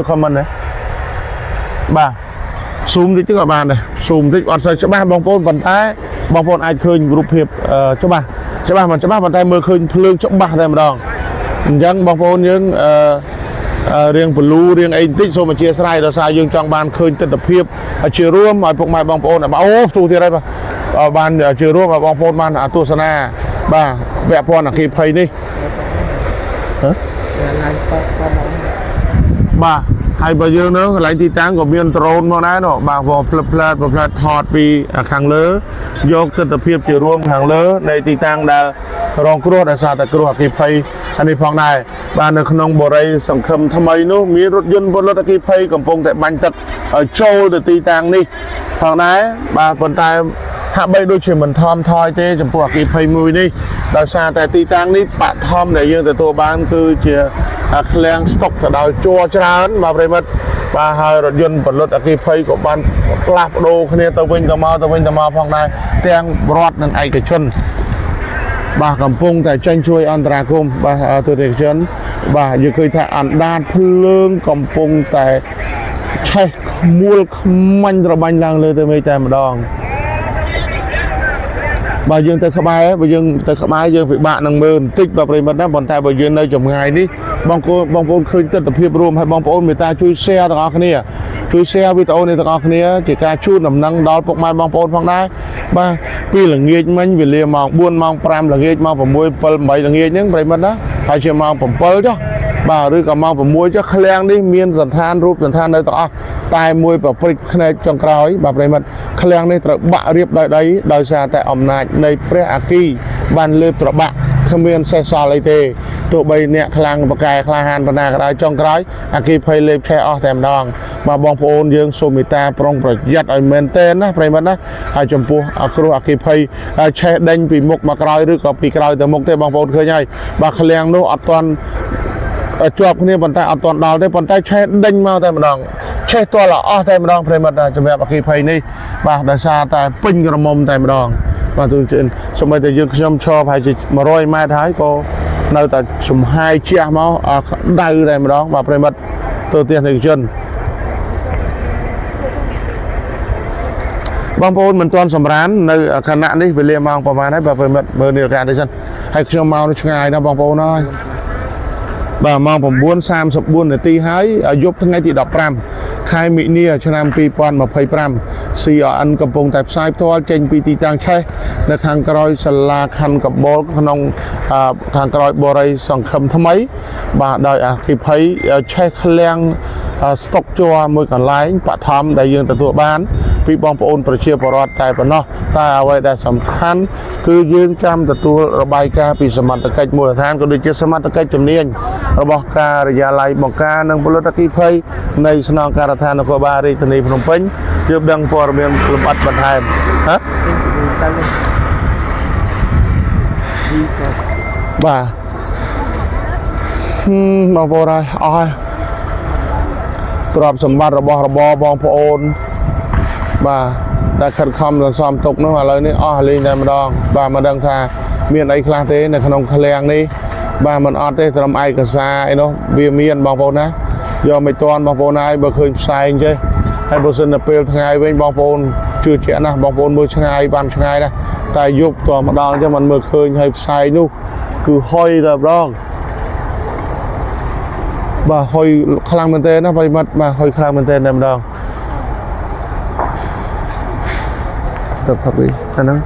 comment này bà zoom thì chứ các bạn này zoom thì còn sao cho ba bóng bóng bàn tay bóng bóng ai khơi group hiệp cho ba mình cho ba bàn tay mưa khơi lương cho ba thêm đòn dân bóng bóng những riêng blue riêng anh tích số mà chia sẻ đó sao dương trong ban khơi tên tập hiệp chiaរួមmọi phục mai bóng bóng là bảo tu thì đây bà ban chiaរួមvà bóng bóng ban tu sana bà vẽ pon là khi phây đi bà hay bây giờ nữa lấy tí táng của miền trôn mà nãy nó bà vào plật thọt vì hàng lứa vô tên tập hiệp chiaរួមhàng lứa này tí táng đã rong cua đã sao tại cua khi phây anh đi phong này bàនៅក្នុងបរិយាសង្ឃឹមថ្មីនោះមានរថយន្តពលរដ្ឋអគ្គិភ័យកំពុងតែបាញ់ទឹកចូលទៅទីតាំងនេះផងដែរបាទប៉ុន្តែហាក់បីដូចជាមិនថមថយទេចំពោះអគ្គិភ័យមួយនេះដោយសារតែទីតាំងនេះបឋមដែលយើងទទួលបានគឺជាឃ្លាំងស្តុកទៅដោយជ័រច្រើនមកប្រិមិត្តបាទហើយរថយន្តពលរដ្ឋអគ្គិភ័យក៏បានផ្លាស់ប្ដូរគ្នាទៅវិញទៅមកផងដែរទាំងរដ្ឋនិងឯកជនបាទកំពុងតែចាញ់ជួយអន្តរាគមន៍បាទទូរទស្សន៍បាទយើងឃើញថាអណ្ដាតភ្លើងកំពុងតែឆេះខ្មួលខ្មាញ់ត្របាញ់ឡើងលើទៅមេតែម្ដងបើយើងទៅក្បែរយើងពិបាកនឹងមើលបន្តិចបាទប្រិមិត្តណាប៉ុន្តែបើយើងនៅចម្ងាយនេះបងប្អូនឃើញទស្សនវិជ្ជារួមហើយបងប្អូនមេត្តាជួយ share ទាំងអស់គ្នាជួយ share វីដេអូនេះទាំងអស់គ្នាជាការជូនដំណឹងដល់ពុកម៉ែបងប្អូនផងដែរបាទពីល្ងាចមិញវេលាម៉ោង4ម៉ោង5ល្ងាចម៉ោង6 7 8ល្ងាចហ្នឹងប្រិមិត្តណាហើយជាម៉ោង7ចុះបាទឬក៏ម៉ោង6ចុះឃ្លាំងនេះមានសន្តានរូបសន្តាននៅទាំងអស់តែមួយប្រព្រឹត្តភ្នែកចុងក្រោយបាទប្រិមិត្តឃ្លាំងនេះត្រូវបាក់រៀបដោយដីដោយសារតែអំណាចនៃព្រះអគ្គីបានលើបត្របាក់គ្មានសេះសល់អីទេទោះបីអ្នកខ្លាំងបកែក្លាហានបណ្ណាក៏ដោយចុងក្រោយអគ្គីភ័យលេបឆេះអស់តែម្ដងបាទបងប្អូនយើងសូមមេត្តាប្រុងប្រយ័ត្នឲ្យមែនទែនណាប្រិមិត្តណាហើយចំពោះគ្រោះអគ្គីភ័យឆេះដេញពីមុខមកក្រោយឬក៏ពីក្រោយទៅមុខទេបងប្អូនឃើញហើយបាទឃ្លាំងនោះអត់ទាន់ជាប់គ្នាប៉ុន្តែអត់ទាន់ដល់ទេប៉ុន្តែឆេះដេញមកតែម្ដងឆេះទាល់អស់តែម្ដងប្រិមិត្តសម្រាប់អគ្គីភ័យនេះបាទដោយសារតែពេញក្រមុំតែម្ដងបាទទូជិនសូម្បីតែយើងខ្ញុំឈរប្រហែលជា100ម៉ែត្រហើយក៏នៅតែចំហាយជះមកដៅតែម្ដងបាទប្រិមិត្តទូទស្សនិកជនបងប្អូនមិនទាន់សម្រាននៅខណៈនេះវេលាម៉ោងប្រហែលហើយបាទប្រិមិត្តមើលនាฬิកាទៅសិនហើយខ្ញុំមកឆ្ងាយណាស់បងប្អូនហើយបាទម៉ោង 9:34 នាទីហើយយប់ថ្ងៃទី15ខែមិនិនាឆ្នាំ2025 CRN កំពុងតែផ្សាយផ្ទាល់ចេញពីទីតាំងឆេះនៅខាងក្រោយសាលាខណ្ឌកបលក្នុងខាងក្រោយបរិយាសង្ឃឹមថ្មីបាទដោយអគ្គិភ័យឆេះឃ្លាំងស្តុកជ័រមួយកន្លែងបឋមដែលយើងទទួលបានពីបងប្អូនប្រជាពលរដ្ឋតែប៉ុណ្ណោះតែអ្វីដែលសំខាន់គឺយើងចាំទទួលរបាយការណ៍ពីសមត្ថកិច្ចមូលដ្ឋានក៏ដូចជាសមត្ថកិច្ចជំនាញរបស់ការិយាល័យបង្ការនិងពលរដ្ឋអគ្គិភ័យនៃស្នងការដ្ឋាននគរបាលរាជធានីភ្នំពេញជឿដឹងព័ត៌មានលម្អិតបន្ថែមបាទបងប្អូនហើយអស់ហើយទ្រព្យសម្បត្តិរបស់របរបងប្អូនបាទដែលខិតខំសន្សំទុកនោះឥឡូវនេះអស់លេងតែម្ដងបាទមិនដឹងថាមានអីខ្លះទេនៅក្នុងឃ្លាំងនេះបាទមិនអត់ទេត្រឹមឯកសារអីនោះវាមានបងប្អូនណាយកមិនតាន់បងប្អូនហើយបើឃើញផ្សែងចេះហើយបើសិនទៅពេលថ្ងៃវិញបងប្អូនជឿជាក់ណាស់បងប្អូនមើលឆ្ងាយបានឆ្ងាយណាស់តែយប់តម្ដងចឹងមិនមើលឃើញហើយផ្សែងនោះគឺហុយតែម្ដងបាទហុយខ្លាំងមែនទែនណាប្រិមិត្តបាទហុយខ្លាំងមែនទែនតែម្ដងទៅផឹកវិញអាហ្នឹង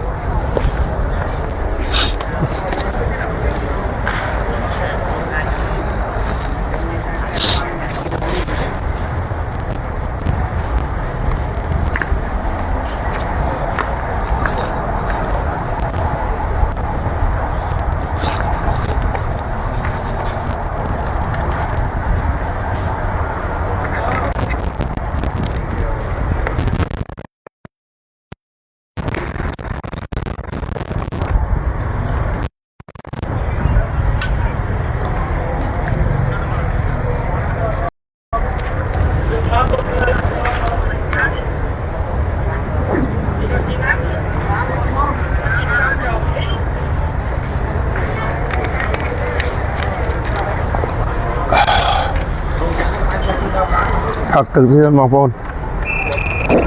thật từ thiên mong phôn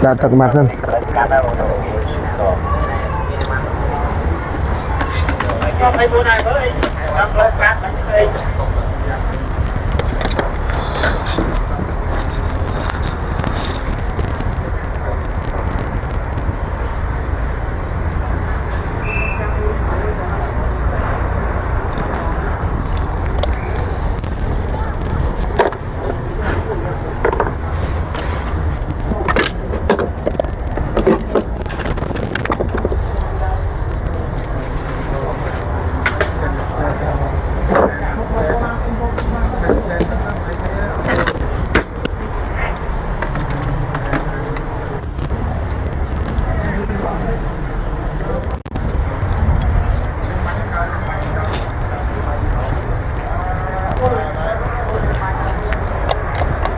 đã thật mặt hơn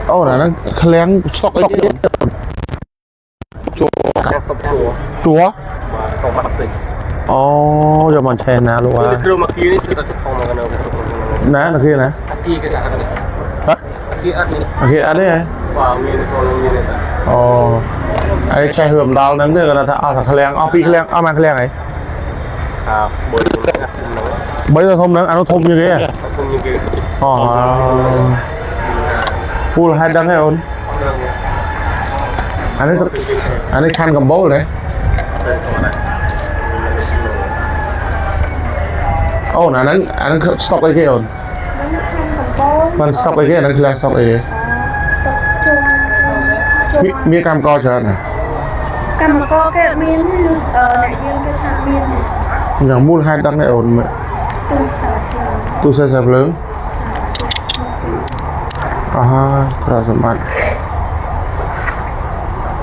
ô là nó khen sọc ấy chúa không bắt được ô giờ mình chèn nào luôn à kêu mà kia đi sẽ không mà cái ná là kia nè kia cái gì hả kia ăn đi kia ăn đấy wow miền còn miền này ồไอ้ chai hườm đào nắng đây là thằng khen pi khen mang khen này bây giờ không nắng ăn nó thơm như thế không như cái Pul hai đăng hay ôn anh ấy khăn cầm bố rồi đấy ô nè anh stop cái kia ônมัน stop cái kia anh là stop cáiมีกำกอเชิญนะ cầm co cái miếng đại dương cái thang miếng này อย่างมูลhai đăng hay ôn tu sơ sập lớn rồi sầm mặt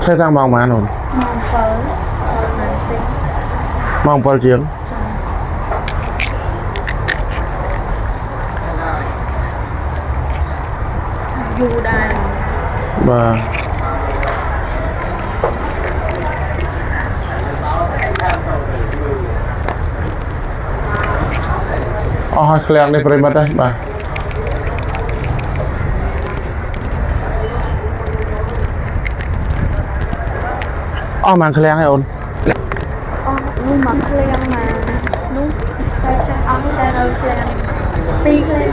ใช่ทางบางมาหนุน mong phở มองเปิดเสียง dù đàn มาอ๋อเคลียงในปริมาณได้มาอ๋อมาเคลียงให้โอน nu mặc len mà nu tay chân áo tay đâu len pi len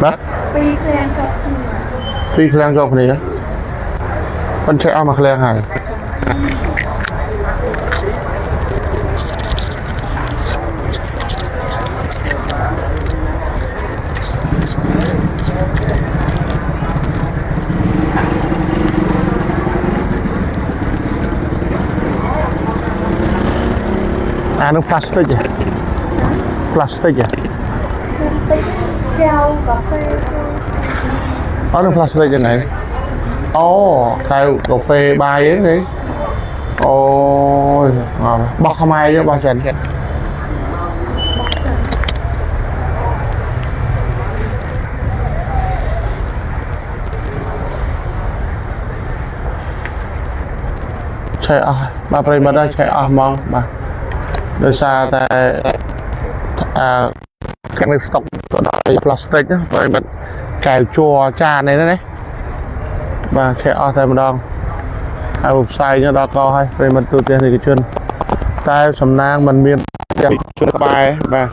นะ pi len có พี่เคลียงจบคนนี้นะมันใช้เอามาเคลียงให้nó plastic à plastic à treo cà phê nó plastic như này ồ theo cà phê bay ấy đi ôi ngon bọc không ai chứ bao chân chạy ba pray mà đây chạy mong màโดยซาแต่การสต็อกตัวดอยพลาสติกนะไปมันแก่จัวจานในนั้นนะมาแค่เอาแต่มาดองเอาบุบใส่เนี่ยดอกก็ให้ไปมันตัวเตี้ยนี่ก็ชนใต้สำนางมันมีจะชนสบายมา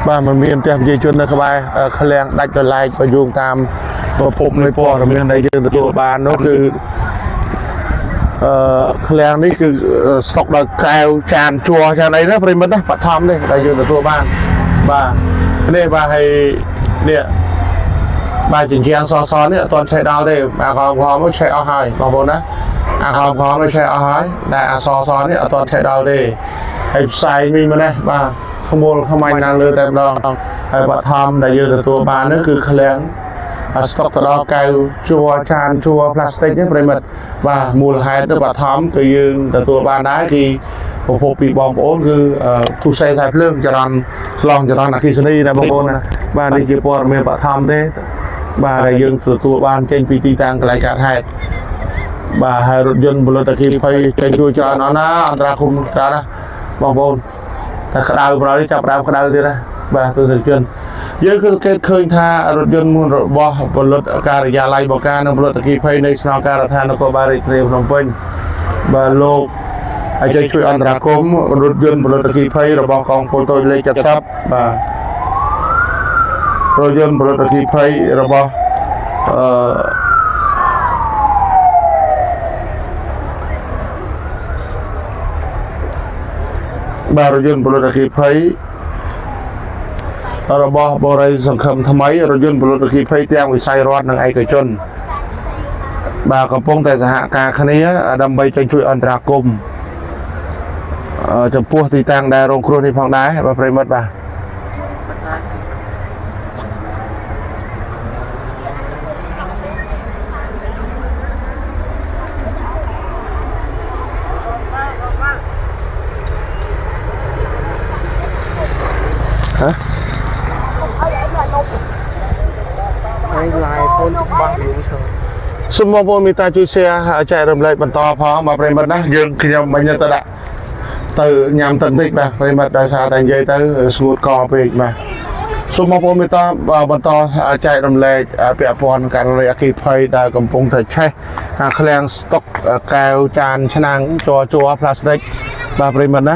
บ้านมันมีแต่ประชาชนนะสบายขแรงดัดลายประยุงตามตัวผมในปอเรามีอะไรเยอะตัวบ้านนั่นคือขแรงนี่คือสอกดอกแก้วจานจัวจานอะไรนะปริมาณนะปัดทำเลยได้เยอะตัวบ้านบ้านนี่บ้านให้เนี่ยบ้านจริงๆซ้อนเนี่ยตอนใช้ดาวได้อาคารพร้อมไม่ใช้เอาหายบางคนนะอาคารพร้อมไม่ใช้เอาหายแต่ซ้อนเนี่ยตอนใช้ดาวได้ไอ้ใส่มีมาเนี่ยบ้านขโมยขโมยนานเลยแต่เราไอ้ปัดทำได้เยอะตัวบ้านนั่นคือขแรงสต็อกตัวแก้วจัวจานจัวพลาสติกเนี่ยปริมาณว่ามูลหายตัวปัดทำตัวยืนแต่ตัวบ้านได้ที่ผมปีบอมโอนคือทุกใส่เรื่องจะรันลองจะรันอาทิตย์นี้นะบางคนนะบ้านนี้จะปอดเมื่อปัดทำได้บ้านได้ยืนตัวบ้านเก่งปีตีต่างกลายการให้บ้านให้รถยนต์บนรถตะกี้ไปเก่งช่วยจานนะอันตรายคุมจานนะบางคน តែក្តៅប្រហែលចាប់ដើមក្តៅទៀតណាបាទទស្សនិកជនយើងគឺគេឃើញថារថយន្តមួយរបស់ផលិតការិយាល័យបកានិងផលិតអគ្គិភ័យនៃស្នងការដ្ឋាននគរបាលរាជធានីភ្នំពេញបាទលោកហើយជួយអន្តរាគមន៍រថយន្តផលិតអគ្គិភ័យរបស់កងពលតូចលេខ70បាទរថយន្តផលិតអគ្គិភ័យរបស់បាទរថយន្តផលិតអគ្គិភ័យរបស់បរិយាសង្ឃឹមថ្មីរថយន្តផលិតអគ្គិភ័យទាំងវិស័យរដ្ឋនិងឯកជនបាទកំពុងតែសហការគ្នាដើម្បីជួយអន្តរាគមន៍ចំពោះទីតាំងដែលរងគ្រោះនេះផងដែរបាទប្រិមិត្តបាទសូមបងប្អូនមេត្តាជួយ share ចែករំលែកបន្តផងបាទប្រិមិត្តណាយើងខ្ញុំមិញទៅដាក់ទៅញ៉ាំទឹកតិចបាទប្រិមិត្តដោយសារតែនិយាយទៅស្ងួតកពេកបាទសូមបងប្អូនមេត្តាបន្តចែករំលែកពាក់ព័ន្ធការរំលែកអគ្គិភ័យដែលកំពុងតែឆេះឃ្លាំងស្តុកកែវចានឆ្នាំងជ័រផ្លាស្ទិកបាទប្រិមិត្តណា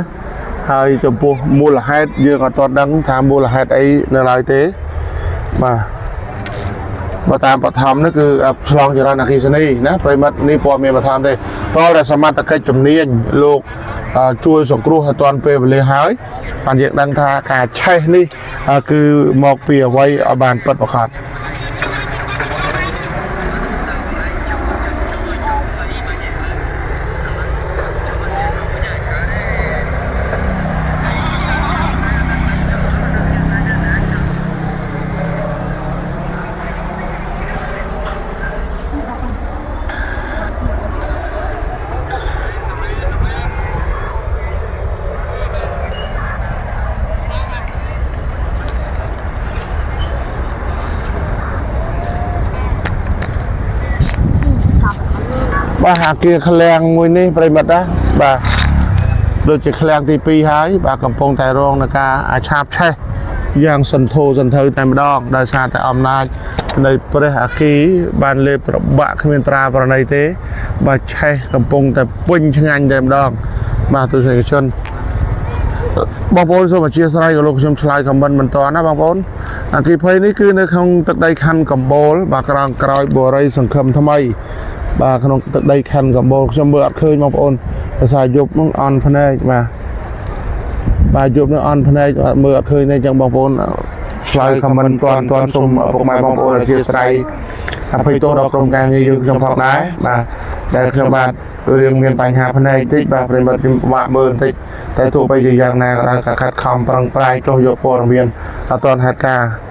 ហើយចំពោះមូលហេតុយើងអត់ទាន់ដឹងថាមូលហេតុអីនៅឡើយទេបាទបើតាមបឋមនេះគឺឆ្លងចរន្តអគ្គិសនីណាប្រិមិត្តនេះព័ត៌មានបឋមទេតតែសមត្ថកិច្ចជំនាញលោកជួយសង្គ្រោះឲ្យទាន់ពេលវេលាហើយបានយើងដឹងថាការឆេះនេះគឺមកពីអ្វីឲ្យបានពិតប្រាកដបាទអាគារឃ្លាំងមួយនេះប្រិមិត្តណាបាទដូចជាឃ្លាំងទី2ហើយបាទកំពុងតែរងនឹងការឆាបឆេះយ៉ាងសន្ធោសន្ធៅតែម្ដងដោយសារតែអំណាចនៃព្រះអគ្គីបានលេបត្របាក់គ្មានត្រាប្រណីទេបាទឆេះកំពុងតែពេញឆ្ងាញ់តែម្ដងបាទទស្សនិកជនបងប្អូនសូមអធិស្ឋានក៏លោកខ្ញុំឆ្លើយខមមិនបន្តណាបងប្អូនអគ្គិភ័យនេះគឺនៅក្នុងទឹកដីខណ្ឌកំបូលបាទក្រោយបរិយាសង្ឃឹមថ្មីបាទក្នុងទឹកដីខណ្ឌកំបូលខ្ញុំមើលអត់ឃើញបងប្អូនភាសាយប់នឹងអន់ភ្នែកបាទយប់នឹងអន់ភ្នែកមើលអត់ឃើញទេអញ្ចឹងបងប្អូនឆ្លើយខមមិនទាន់សូមពុកម៉ែបងប្អូនអធិស្ឋានអភ័យទោសដល់ក្រុមការងារយើងខ្ញុំផងដែរបាទដែលខ្ញុំបាទរឿងមានបញ្ហាភ្នែកតិចបាទប្រិមិត្តខ្ញុំពិបាកមើលបន្តិចតែទោះបីជាយ៉ាងណាក៏ដោយការខិតខំប្រឹងប្រែងចុះយកព័ត៌មានអត់ទាន់ហេតុការណ៍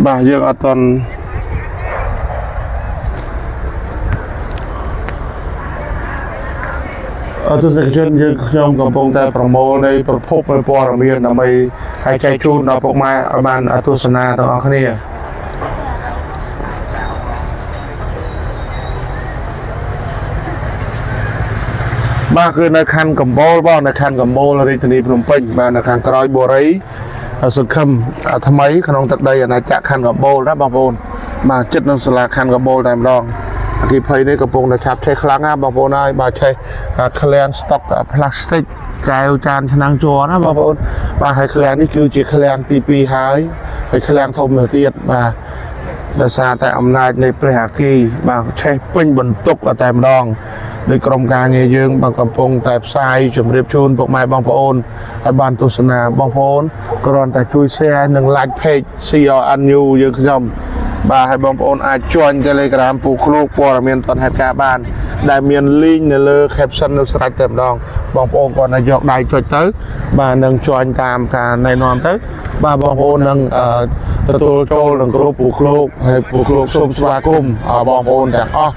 បាទយើងអត់ទាន់ទស្សនិកជនយើងខ្ញុំកំពុងតែប្រមូលនៃប្រភពនៃព័ត៌មានដើម្បីឲ្យចែកជូនដល់ពុកម៉ែឲ្យបានទស្សនាទាំងអស់គ្នាបាទគឺនៅខណ្ឌកំបូលបងនៅខណ្ឌកំបូលរាជធានីភ្នំពេញបាទនៅខាងក្រោយបូរីសង្ឃឹមថ្មីក្នុងទឹកដីអាណាចក្រខណ្ឌកំបូលណាបងប្អូនបាទចិត្តនៅសាលាខណ្ឌកំបូលតែម្ដងអគ្គិភ័យនេះកំពុងតែឆាប់ឆេះខ្លាំងណាបងប្អូនហើយបាទឆេះឃ្លាំងស្តុកផ្លាស្ទិកកែវចានឆ្នាំងជ័រណាបងប្អូនបាទហើយឃ្លាំងនេះគឺជាឃ្លាំងទី2ហើយឃ្លាំងធំទៅទៀតបាទដោយសារតែអំណាចនៃព្រះអគ្គីបាទឆេះពេញបន្ទុកតែម្ដងដោយក្រុមការងារយើងបានកំពុងតែផ្សាយជម្រាបជូនពុកម៉ែបងប្អូនឲ្យបានទស្សនាបងប្អូនគ្រាន់តែជួយ share និង like page CRNU យើងខ្ញុំបាទឲ្យបងប្អូនអាច join Telegram ពូគ្រូព័ត៌មានទាន់ហេតុការណ៍បានដែលមាន link នៅលើ caption នៅស្រេចតែម្ដងបងប្អូនគាត់នឹងយកដៃចុចទៅបាទនឹង join តាមការណែនាំទៅបាទបងប្អូននឹងទទួលចូលនឹងក្រុមពូគ្រូហើយពូគ្រូសូមស្វាគមន៍បងប្អូនទាំងអស់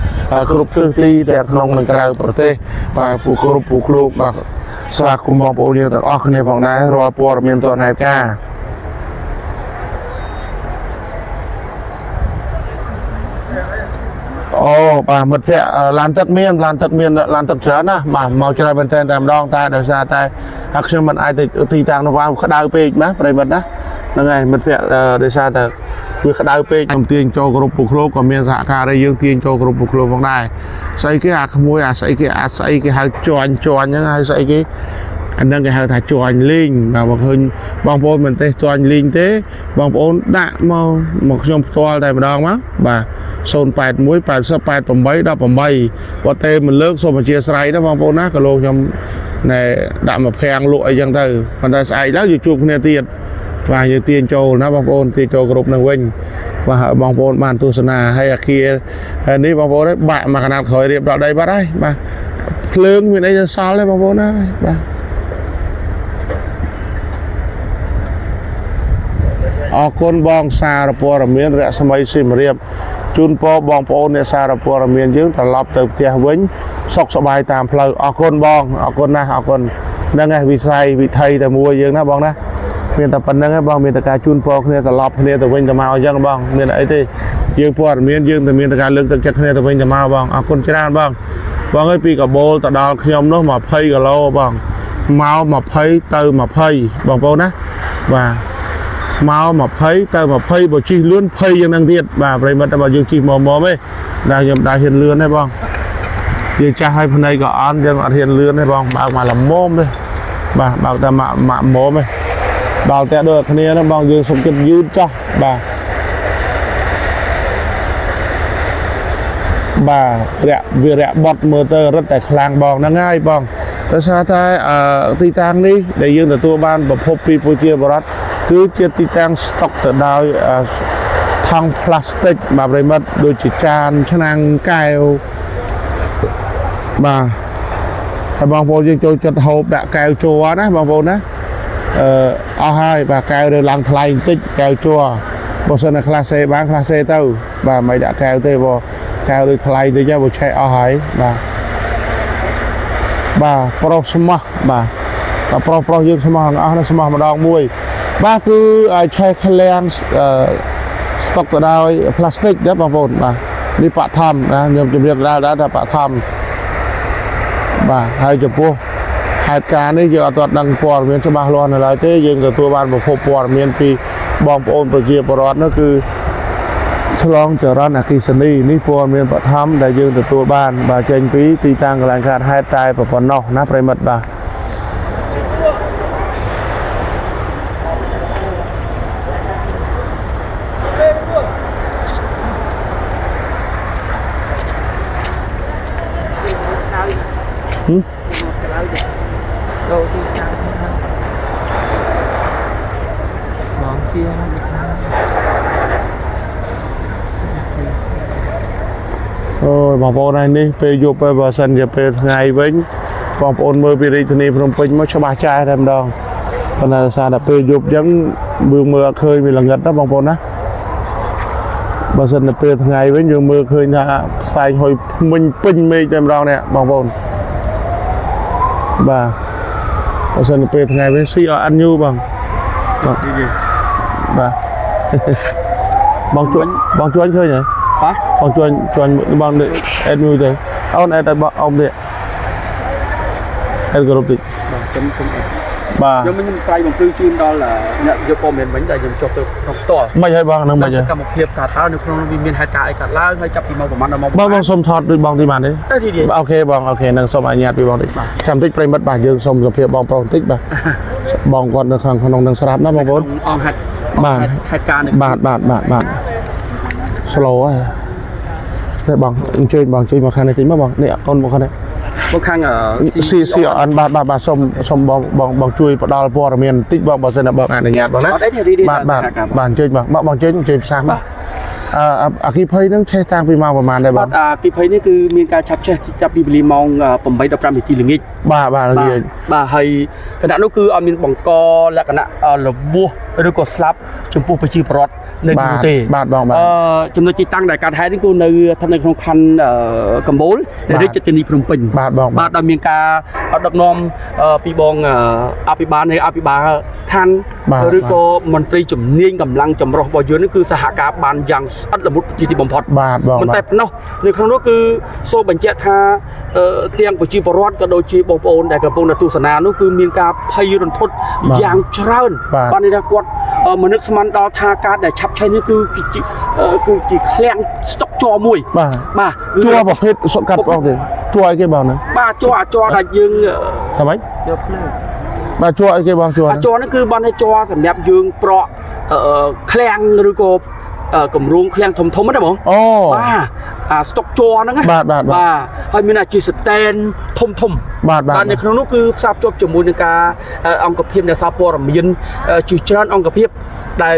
គ្រប់ទិសទីទាំងក្នុងនិងក្រៅប្រទេសបាទពូគ្រូបាទស្វាគមន៍បងប្អូនយើងទាំងអស់គ្នាផងដែររាល់ព័ត៌មានទាន់ហេតុការណ៍ Ồ, bà mật phẹ lan tất miên, lan tất trở nè, mà mau cho ra bên tên tạm đong ta đời xa ta, hắc xem mình ai thì tàng nó vào khá đau pê má, đây mật đó, là ngày mật phẹ đời xa ta, vừa khá đau pê, đồng tiền cho group bục lô, còn miên dạ ca đây dương tiền cho group bục lô vòng này, xây cái hạt môi xây cái hạt tròn nhá, hay xây cái anh đang cái hạt thạch tròn linh mà một hơn bong bồn mình tê tròn linh thế, bong bồn đã mau một trong toa đây mà đong á, bà sôn bẹt muối bẹt sập bẹt bầm bấy đập bầm bay và tê mình lướt xô mà chia sài đó bong bồn á cái lô trong này đã mà phèn lụi chẳng từ còn ta xài đó chụp này tiền và như tiền châu nó bong bồn tiền châu group năng vinh và bong bồn màn tu sna hay là kia ní bong bồn đấy bạn mà khả năng khởi điểm đó đây bắt đấy mà lương mình đây sao đấy bong bồn á con bong xa ra po miền rẽ sâm mây sim riệp chun po bong po ne xa ra po miền dương thà lọp từ tia vĩnh sọc sọ bài tạm phơi con bong con na con đang ngày bị say bị thầy từ mua dương na bong na miền tập phần đang bong miền tập cá chun po ne thà lọp ne từ vĩnh từ màu dương bong miền ấy thì dương po miền dương từ miền tập cá lương từ chặt ne từ vĩnh từ màu bong con chán bong bong ấy pi cả bô từ đó nhom nó mà phơi cả lô bong màu mà phơi từ mà phơi bong po na và mau mà phơi tao mà phơi bộ chi luôn phơiยังnăng thiệt và vậy mà tao bảo dương chi mò ấy đang nhầm đại hiền lươn hay bong dương cha hai phần này có ăn dương hiền lươn hay bong bảo mà làm mồm thôi bảo ta mà mồm ấy bảo ta được cái này nó bong dương sống chân dư cho bà việc rẽ bọt motor rất là khang bong nó ngay bong tại sao thay ti tang đi để dương từ tua ban và phô pi phô chia bọt cứ chia ti tang stock từ đào thang plastic mà vậy mất đôi chỉ tràn cho năng keo mà hay bong vô dương cho chật hộp đã keo chua đó bong vô đó hai và keo được làm thay tích keo chua bộ sân là class C bán class C tao và mày đã keo tê vô keo được thay từ cho bộ chạy hai bà pro smart bà pro dương smart nó smart mà đong mui ba cứ chạy khăn stock từ đào plastic đó bằng vốn bà đi bạ tham nhầm chụp việc ra đã bạ tham bà hai chụp po hai cá này giờ toàn đăng phò miền cho ba loan lại thế dương từตัวban một phò miền phi bom ônไปเจียบรอดนั่นคือฉลองเจริญอาคีสนีนี่พวกเมียนปะทำได้ยืนแต่ตัวบ้านบาเจนปีตีตังกลางการให้ตายปะปนนอกนะประมัดบาบางคนนี่ไปอยู่ไปบาสันจะไปไงเว้นบางคนเมื่อปีนี้ที่นี่พนมเปญไม่ชอบใจทำดองตอนนั้นซาดับไปอยู่ยังมือเคยมีหลังเงินนะบางคนนะบาสันจะไปไงเว้นอยู่มือเคยนะใส่หอยมันปิ้งไม่เต็มดองเนี่ยบางคนบาสันจะไปไงเว้นซีอันยูบางชวนเคยไงบางชวนบางเด็กเอ็ดมิวเตอร์เอาเอ็ดเอาเด็กเอ็ดกรุ๊ปติบ่ายังไม่ยังใส่บางคือชื่นดอลล์เนี่ยจะพอเหมือนแต่ยังจบตัวไม่ใช่บางนั่งไม่ใช่กับเพียบกาเท้าในครองมีหายใจกัดล้างไม่จับปีเมาประมาณนั้นบางสมทอดด้วยบางที่มันนี่โอเคบางโอเคนั่งสมอัญญาปีบางติทำติ๊กไปมัดบ่ายังสมกับเพียบบางปองติ๊กบ่าบางก่อนในครั้งขนมดังสลับนะบางคนบาทสโลว์แต่บางchơi mà khang này tính mà nè con khang này khang ở xì ăn bà xôm bong chui đào bò miền tích bong dân là bong này nhạt bong đấy bạn chơi mà chơi sáng mà khi phơi nó che trang vì màuประมาณได้บ้างkhi phơiนี่คือมีการจับปีบลีมองผมไปดับปรามอีกทีหนึ่ง បាទហើយគណៈនោះគឺអត់មានបង្កលក្ខណៈលវោះឬក៏ស្លាប់ចំពោះប្រជាពលរដ្ឋនៅទីនោះទេបាទបងបាទចំណុចទីតាំងដែលកើតហេតុនេះគឺនៅស្ថិតនៅក្នុងខណ្ឌកំពូលរាជធានីភ្នំពេញបាទបងបាទដែលមានការដឹកនាំពីបងអភិបាលនៃអភិបាលឋានឬក៏មន្ត្រីជំនាញកម្លាំងចម្រុះរបស់យើងនេះគឺសហការបានយ៉ាងស្អិតល្មុតជាទីបំផុតបាទបងប៉ុន្តែប៉ុណ្ណោះនៅក្នុងនោះគឺសូមបញ្ជាក់ថាទាំងប្រជាពលរដ្ឋក៏ដូចជាបងប្អូនដែលកំពុងទស្សនានោះគឺមានការភ័យរន្ធត់យ៉ាងច្រើនបាទនេះថាគាត់មនុស្សស្មានដល់ថាការដែលឆាប់ឆេះនេះគឺជាឃ្លាំងស្តុកជ័រមួយបាទជ័រប្រភេទសុកាត់បងទេជ័រអីគេបងណាបាទជ័រដែលយើងថាម៉េចយកភ្លើងបាទជ័រអីគេបងជ័រនេះគឺបានឲ្យជ័រសម្រាប់យើងប្រក់ឃ្លាំងឬក៏គម្រោងឃ្លាំងធំៗហ្នឹងបងអូបាទស្តុកជ័រហ្នឹងបាទហើយមានអាជីស្តែនធំបាទនៅក្នុងនោះគឺផ្សារភ្ជាប់ជាមួយនឹងការអង្គភាពនៃសារព័ត៌មានជាច្រើនអង្គភាពដែល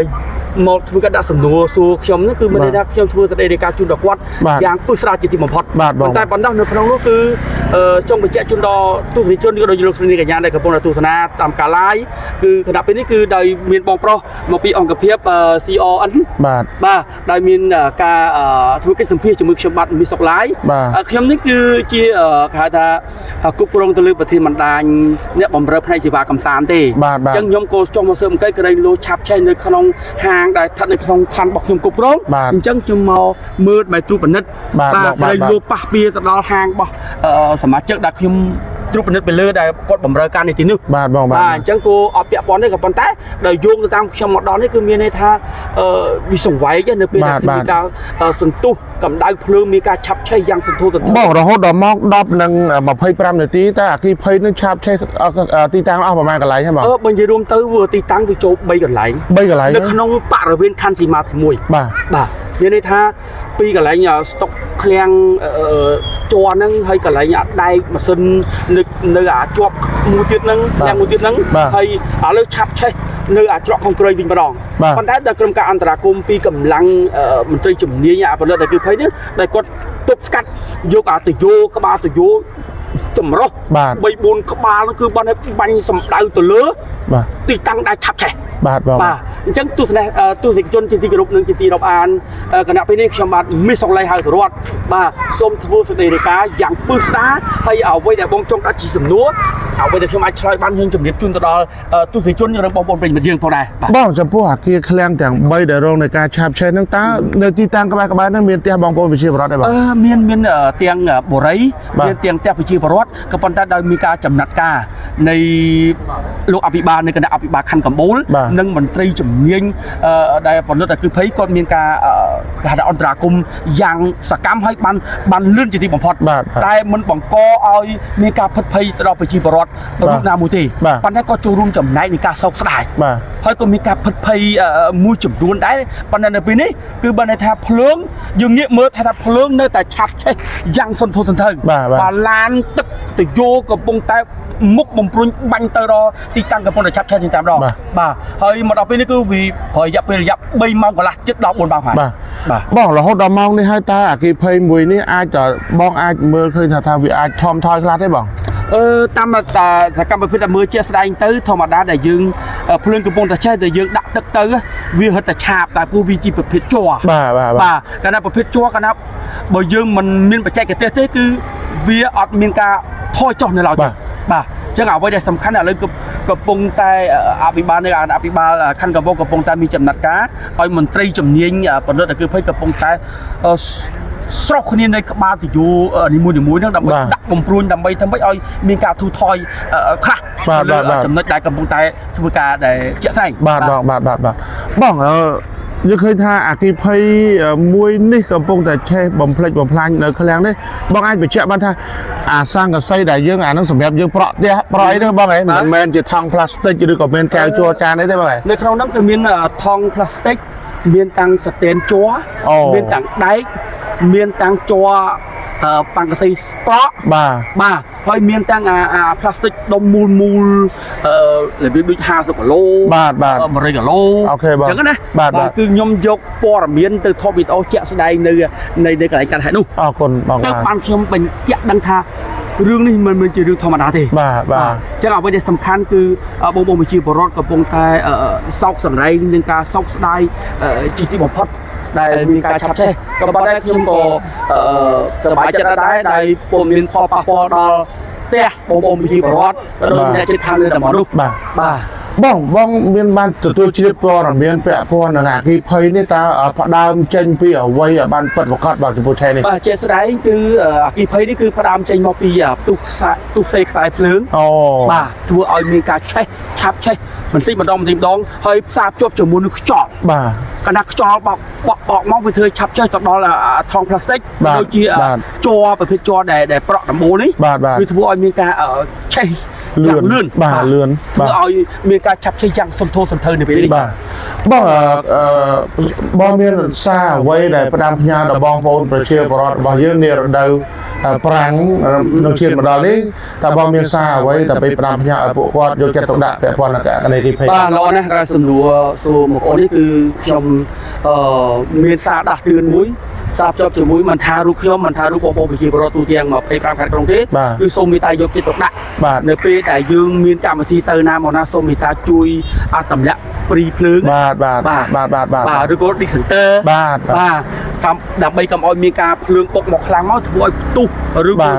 មកធ្វើការដាក់សំណួរសួរខ្ញុំនេះគឺមានន័យថាខ្ញុំធ្វើសេចក្តីរាយការណ៍ជូនដល់គាត់យ៉ាងពឹស្រាជាទីបំផុតប៉ុន្តែប៉ុណ្ណោះនៅក្នុងនោះគឺចង់បញ្ជាក់ជូនដល់ទស្សនិកជនក៏ដូចលោកស្រីកញ្ញាដែលកំពុងទស្សនាតាមការ live គឺគណៈពេលនេះគឺដោយមានបងប្រុសមកពីអង្គភាព CRN បាទដោយមានការធ្វើកិច្ចសម្ភាសជាមួយខ្ញុំបាទមីសុកឡាយខ្ញុំនេះគឺជាគេហៅថាគ្រប់គ្រងទៅលើប្រធានបណ្ដាញអ្នកបម្រើផ្នែកសេវាកំសាន្តទេអញ្ចឹងខ្ញុំក៏ចង់មកស៊ើបអង្កេតក្រែងលោឆាប់ឆេះនៅក្នុងហាងដែលស្ថិតនៅក្នុងខណ្ឌរបស់ខ្ញុំគ្រប់គ្រងអញ្ចឹងខ្ញុំមកមើលបែបត្រួតពិនិត្យក្រែងលោប៉ះពៀទៅដល់ហាងរបស់សមាជិកដែលខ្ញុំត្រួតពិនិត្យទៅលើដែលគាត់បម្រើការនៅទីនោះបាទបងបាទអញ្ចឹងគួរអត់ពាក់ព័ន្ធទេក៏ប៉ុន្តែដោយយោងទៅតាមខ្ញុំមកដល់នេះគឺមានន័យថាវាសង្វែកនៅពេលដែលមានការសន្ទុះកម្ដៅភ្លើងមានការឆាប់ឆេះយ៉ាងសន្ធោសន្ធៅបងរហូតដល់ម៉ោង10:25នាទីតើអគ្គិភ័យនឹងឆាប់ឆេះទីតាំងអស់ប្រហែលកន្លែងហ្នឹងបងបើនិយាយរួមទៅទីតាំងវាចូល3កន្លែងនៅក្នុងបរិវេណខណ្ឌសីមាទី1បាទមានន័យថាពីកន្លែងស្តុកឃ្លាំងជ័រហ្នឹងហើយកន្លែងដែកម៉ាស៊ីននៅជាប់មួយទៀតហ្នឹងឃ្លាំងមួយទៀតហ្នឹងហើយឥឡូវឆាប់ឆេះនៅច្រកខំក្រោយវិញម្ដងប៉ុន្តែដល់ក្រុមការអន្តរាគមន៍ពីកម្លាំងមន្ត្រីជំនាញផលិតអគ្គិភ័យនេះដែលគាត់ទប់ស្កាត់យកតយោក្បាលតយោចម្រុះ3-4ក្បាលនោះគឺបានបាញ់សម្ដៅទៅលើទីតាំងដែលឆាប់ឆេះបាទអញ្ចឹងទស្សនិកជនជាទីគោរពនិងជាទីរាប់អានគណៈពេលនេះខ្ញុំបាទមីសុកឡៃហៅរដ្ឋបាទសូមធ្វើសេចក្តីរាយការណ៍យ៉ាងពឹស្ដារហើយអ្វីដែលបងចង់ដាក់ជាសំណួរអ្វីដែលខ្ញុំអាចឆ្លើយបានខ្ញុំជំរាបជូនទៅដល់ទស្សនិកជននិងបងប្អូនប្រិយមិត្តយើងផងដែរបងចំពោះអាគារឃ្លាំងទាំង3ដែលរងនៃការឆាបឆេះហ្នឹងតើនៅទីតាំងក្បែរហ្នឹងមានផ្ទះបងប្អូនប្រជាពលរដ្ឋទេបងមានទាំងបុរីមានទាំងផ្ទះប្រជាពលរដ្ឋក៏ប៉ុន្តែដោយមានការចំណាត់ការនៃលោកអភិបាលនៃគណៈអភិបាលខណ្ឌកំពូលនិងមន្ត្រីជំនាញដែលផលិតអគ្គិភ័យគាត់មានការគេហៅថាអន្តរាគមន៍យ៉ាងសកម្មហើយបានលឿនជាទីបំផុតតែមិនបង្កឲ្យមានការផិតភ័យទៅដល់ប្រជាពលរដ្ឋរូបណាមួយទេប៉ុន្តែក៏ចូលរួមចំណែកនៃការសោកស្ដាយហើយក៏មានការផិតភ័យមួយចំនួនដែរប៉ុន្តែនៅពេលនេះគឺបានន័យថាភ្លើងយើងងាកមើលថាភ្លើងនៅតែឆាប់ឆេះយ៉ាងសន្ធោសន្ធៅបាទឡានទឹកទៅយោកំពុងតែមុខបំព្រុញបាញ់ទៅដល់ទីតាំងកំពុងតែឆាប់ឆេះទីតាមដងបាទហើយមកដល់ពេលនេះគឺវាប្រហែលរយៈ3ម៉ោងកន្លះជិតដល់4ម៉ោងហើយបាទបងរហូតដល់ម៉ោងនេះហើយតើអគ្គិភ័យមួយនេះអាចបងអាចមើលឃើញថាវាអាចថមថយខ្លះទេបងតាមសកម្មភាពដែលមើលជាក់ស្ដែងទៅធម្មតាដែលយើងភ្លើងកំពុងតែឆេះតែយើងដាក់ទឹកទៅវាហិតតែឆាបតែព្រោះវាជាប្រភេទជ័របាទកាលណាប្រភេទជ័រកាលណាបើយើងមិនមានបច្ចេកទេសទេគឺវាអត់មានការថយចុះនៅឡើយទេបាទអញ្ចឹងអ្វីដែលសំខាន់ឥឡូវកំពុងតែអភិបាលនៅអភិបាលខណ្ឌកំពូលកំពុងតែមានចំណាត់ការឲ្យមន្ត្រីជំនាញផលិតអគ្គិភ័យកំពុងតែស្រុះគ្នានៅក្បាលទយោនីមួយៗហ្នឹងដើម្បីដាក់បំព្រួញដើម្បីឲ្យមានការធូរថយខ្លះលើចំណុចដែលកំពុងតែធ្វើការដែលជាក់ស្ដែងបាទបងយើងឃើញថាអគ្គិភ័យមួយនេះកំពុងតែឆេះបំផ្លិចបំផ្លាញនៅឃ្លាំងនេះបងអាចបញ្ជាក់បានថាអាសង្កសីដែលយើងអានឹងសម្រាប់យើងប្រក់ផ្ទះប្រក់អីហ្នឹងបងមិនមែនជាថង់ផ្លាស្ទិកឬក៏មានកែវជ័រចានអីទេបងនៅក្នុងហ្នឹងគឺមានថង់ផ្លាស្ទិកមានតាំងស្តែនជ័រមានតាំងដែកមានតាំងជ័រប៉ាំងកសីប្រក់បាទហើយមានតាំងផ្លាស្ទិកដុំមូលរបៀបដូច50គីឡូបាទ100គីឡូអូខេបងអញ្ចឹងណាបាទគឺខ្ញុំយកព័ត៌មានទៅថតវីដេអូជាក់ស្ដែងនៅកន្លែងកាត់ហេតុនោះអរគុណបងបានខ្ញុំបញ្ជាក់ដឹងថា រឿងនេះមិនជារឿងធម្មតាទេ បាទ ចឹងអ្វីដែលសំខាន់គឺបងប្អូនប្រជាពលរដ្ឋកំពុងតែសោកសង្រេងនឹងការសោកស្ដាយជាទីបំផុតដែលមានការឆាប់ឆេះក៏ប៉ុន្តែខ្ញុំក៏សប្បាយចិត្តដែរដែលពុំមានផលប៉ះពាល់ដល់ផ្ទះបងប្អូនប្រជាពលរដ្ឋឬអ្នកជិតខាងនៅតំបន់នោះ បាទ បាទ បងមានបានទទួលជ្រាបព័ត៌មានពាក់ព័ន្ធនឹងអគ្គិភ័យនេះតើផ្ដើមចេញពីអ្វីឲ្យបានពិតប្រាកដបាទចំពោះឆេះនេះ បាទជាស្ដែងគឺអគ្គិភ័យនេះគឺផ្ដើមចេញមកពីទុះសេខ្សែភ្លើង អូ បាទធ្វើឲ្យមានការឆេះឆាប់ឆេះបន្តិចម្ដងហើយផ្សារភ្ជាប់ជាមួយនឹងខ្យល់ បាទ កណ្ដាស់ខ្យល់បក់មកវាធ្វើឆាប់ចេះទៅដល់ថង់ផ្លាស្ទិកដូចជាជ័រប្រភេទជ័រដែលប្រក់ដំបូលនេះវាធ្វើឲ្យមានការឆេះយ៉ាងលឿន បាទលឿន ធ្វើឲ្យមានការឆាប់ឆេះយ៉ាងសំធោសន្ធៅនៅពេលនេះ បាទបងមានសារអ្វីដែលផ្ដាំផ្ញើដល់បងប្អូនប្រជាពលរដ្ឋរបស់យើងនារដូវប្រាំងនៅជាតិមកដល់នេះតើបងមានសារអ្វីដើម្បីផ្ដាំផ្ញើឲ្យពួកគាត់យកចិត្តទុកដាក់ពាក់ព័ន្ធនឹងអគ្គនាយភ័យ បាទល្អណាស់ការសំណួរសួរមកអូននេះគឺខ្ញុំមានសារដាស់តឿនមួយសារភ្ជាប់ជាមួយមិនថារូបខ្ញុំមិនថារូបបងប្អូនប្រជាពលរដ្ឋទូទាំង25ខេត្តក្រុងទេគឺសូមមេត្តាយកចិត្តទុកដាក់នៅពេលដែលយើងមានកម្មវិធីទៅណាមកណាសូមមេត្តាជួយតម្លាក់ព្រីភ្លើងបាទឬក៏ Dick Center បាទដើម្បីកុំឲ្យមានការភ្លើងបុកមកខ្លាំងមកធ្វើឲ្យផ្ទុះឬក៏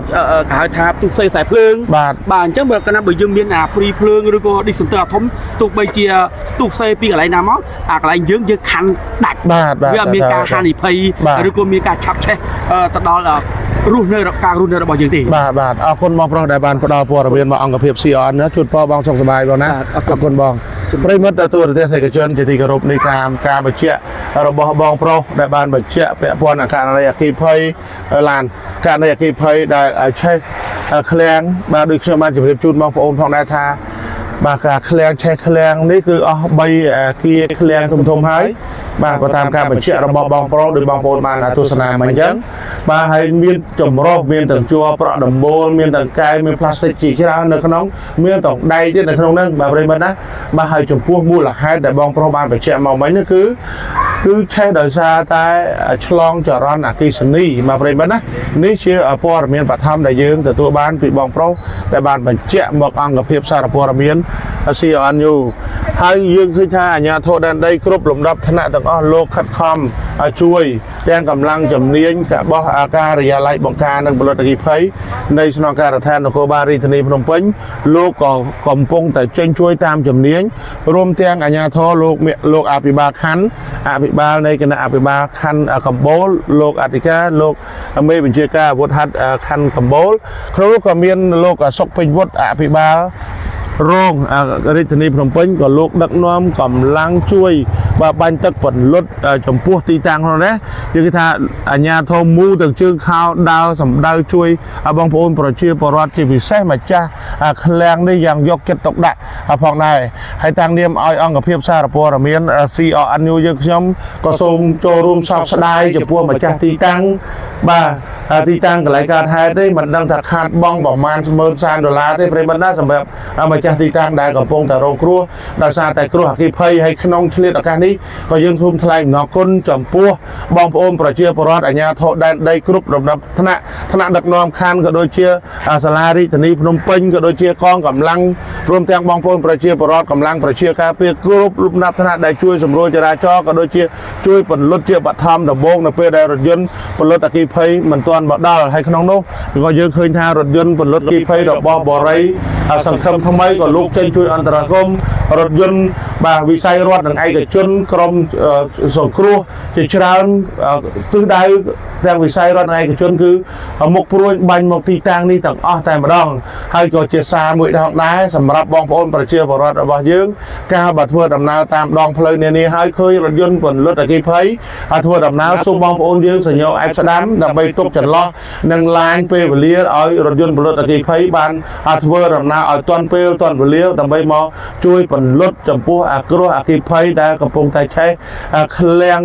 គេហៅថាផ្ទុះផ្សេងខ្សែភ្លើងបាទអញ្ចឹងបើយើងមានអាព្រីភ្លើងឬក៏ Dick Center អាធំទោះបីជាផ្ទុះផ្សេងពីកន្លែងណាមកអាកន្លែងយើងខាន់ដាច់វាមានការហានិភ័យឬក៏មានការឆាប់ឆេះទៅដល់រស់នៅការរស់នៅរបស់យើងទេបាទអរគុណបងប្រុសដែលបានផ្ដល់ព័ត៌មានមកអង្គភាព CON ណាជូនពរបងសុខសប្បាយបងណាអរគុណបងប្រិមត្តទូរទស្សនិកជនជាទីគោរពនៃការបញ្ជាក់របស់បងប្រុសដែលបានបញ្ជាក់ពាក់ព័ន្ធនឹងករណីអគ្គិភ័យឡានករណីអគ្គិភ័យដែលឆេះឃ្លាំងបាទដូចខ្ញុំបានជម្រាបជូនបងប្អូនផងដែរថាបាទការឃ្លាំងឆេះឃ្លាំងនេះគឺអស់3គាឃ្លាំងធំហើយបាទបើតាមការបញ្ជាក់របស់បងប្រុសដោយបងប្អូនបានទស្សនាមកអញ្ចឹងបាទហើយមានចម្រុះមានទាំងជ័រប្រក់ដំបូលមានទាំងកែវមានផ្លាស្ទិកជាច្រើននៅក្នុងមានទាំងដែកទៀតនៅក្នុងហ្នឹងបាទប្រិមត្តណាបាទហើយចំពោះមូលហេតុដែលបងប្រុសបានបញ្ជាក់មកមិញនេះគឺឆេះដោយសារតែឆ្លងចរន្តអគ្គិសនីបាទប្រិមត្តណានេះជាព័ត៌មានបឋមដែលយើងទទួលបានពីបងប្រុសដែលបានបញ្ជាក់មកអង្គភាពសារព័ត៌មាន CONU ហើយយើងឃើញថាអាជ្ញាធរដែនដីគ្រប់លំដាប់ថ្នាក់ទាំងអស់លោកខិតខំជួយទាំងកម្លាំងជំនាញរបស់ការិយាល័យបង្ការនិងផលិតអគ្គិភ័យនៃស្នងការដ្ឋាននគរបាលរាជធានីភ្នំពេញលោកក៏កំពុងតែចេញជួយតាមជំនាញរួមទាំងអាជ្ញាធរលោកអភិបាលខណ្ឌអភិបាលនៃគណៈអភិបាលខណ្ឌកំពូលលោកអធិការលោកមេបញ្ជាការអាវុធហត្ថខណ្ឌកំពូលក្នុងនោះក៏មានលោកសុកពេជ្រវុឌ្ឍអភិបាលរងរាជធានីភ្នំពេញក៏លោកដឹកនាំកម្លាំងជួយបាទបាញ់ទឹកពន្លត់ចំពោះទីតាំងនោះណាយើងគេថាអាជ្ញាធរមូទាំងជើងខោដើរសម្ដៅជួយបងប្អូនប្រជាពលរដ្ឋជាពិសេសម្ចាស់ឃ្លាំងនេះយ៉ាងយកចិត្តទុកដាក់ផងដែរហើយតាំងនាមឲ្យអង្គភាពសារព័ត៌មាន CONU យើងខ្ញុំក៏សូមចូលរួមសោកស្ដាយចំពោះម្ចាស់ទីតាំងបាទទីតាំងកន្លែងកើតហេតុនេះមិនដឹងថាខាតបង់ប្រមាណ$10,000ទេប្រិមត្តណាសម្រាប់ម្ចាស់ទីតាំងដែលកំពុងតែរងគ្រោះដោយសារតែគ្រោះអគ្គិភ័យហើយក្នុងឆ្លៀតឱកាសនេះក៏យើងសូមថ្លែងអំណរគុណចំពោះបងប្អូនប្រជាពលរដ្ឋអាជ្ញាធរដែនដីគ្រប់លំដាប់ថ្នាក់ដឹកនាំខណ្ឌក៏ដូចជាសាលារាជធានីភ្នំពេញក៏ដូចជាកងកម្លាំងរួមទាំងបងប្អូនប្រជាពលរដ្ឋកម្លាំងប្រជាការពារគ្រប់លំដាប់ថ្នាក់ដែលជួយសម្រួលចរាចរណ៍ក៏ដូចជាជួយពន្លត់ជាបឋមដំបូងនៅពេលដែលរថយន្តពន្លត់អគ្គិភ័យមិនទាន់មកដល់ហើយក្នុងនោះក៏យើងឃើញថារថយន្តពន្លត់អគ្គិភ័យរបស់បរិយសង្ឃឹមថ្មីក៏លោកចេញជួយអន្តរាគមន៍រថយន្តបាទវិស័យរដ្ឋនិងឯកជនក្រុមសង្គ្រោះជាច្រើនទិសដៅទាំងវិស័យរដ្ឋនិងឯកជនគឺមុខព្រួយបាញ់មកទីតាំងនេះទាំងអស់តែម្ដងហើយក៏ជាសារមួយដងដែរសម្រាប់បងប្អូនប្រជាពលរដ្ឋរបស់យើងការបើធ្វើដំណើរតាមដងផ្លូវនានាហើយឃើញរថយន្តពន្លត់អគ្គិភ័យឲ្យធ្វើដំណើរសូមបងប្អូនយើងសញ្ញោឯកស្ដាំដើម្បីទប់ចន្លោះនិងឡាញពេលវេលាឲ្យរថយន្តពន្លត់អគ្គិភ័យបានធ្វើដំណើរឲ្យទាន់ពេលទាន់វេលាដើម្បីមកជួយពន្លត់ចំពោះគ្រោះអគ្គិភ័យដែលកំពុង งแต่ใช้เคลียง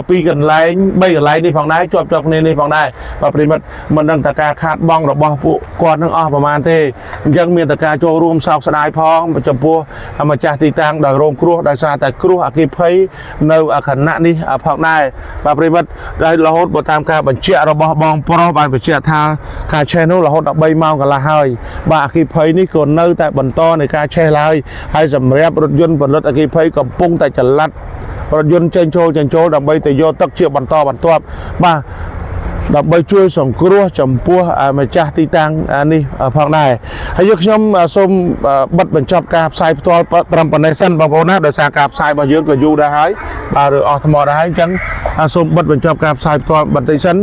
ปีกันไล่ใบกันไล่นี่ฟังได้จบนี่ฟังได้ปริมาณมันดังตะการขาดบ้องระบอบผู้ก่อนทั้งอ้อประมาณเท่ยังมีตะการโจรวมสาวสลายพ้องประจำปัวมาจากตีตังโดยโรงครัวโดยซาแต่ครัวอากีเพย์ในขณะนี้พักได้ปริมาณได้เราหดบทตามการบัญชีระบอบบองปรบันบัญชีทางการแชร์นู้เราหดใบเมากันละเฮยบาอากีเพย์นี่คนในแต่บรรโตในการแชร์เลยให้สำเร็จรถยนต์บนรถอากีเพย์กับปุ้งแต่จะลัดรถยนต์เจนโชดับใบแต่โยตักเชี่ยวบรรโตมาดับใบช่วยส่งครัวจำปัวมาจากตีตังนี่พักได้ให้ยกย่อมส้มบัดบรรจบกาบทรายตัวตรำปันในสั้นบางคนนะโดยสากาบทรายบางยืนก็อยู่ได้บาหรือออกธรรมได้จังส้มบัดบรรจบกาบทรายตัวบัดในสั้น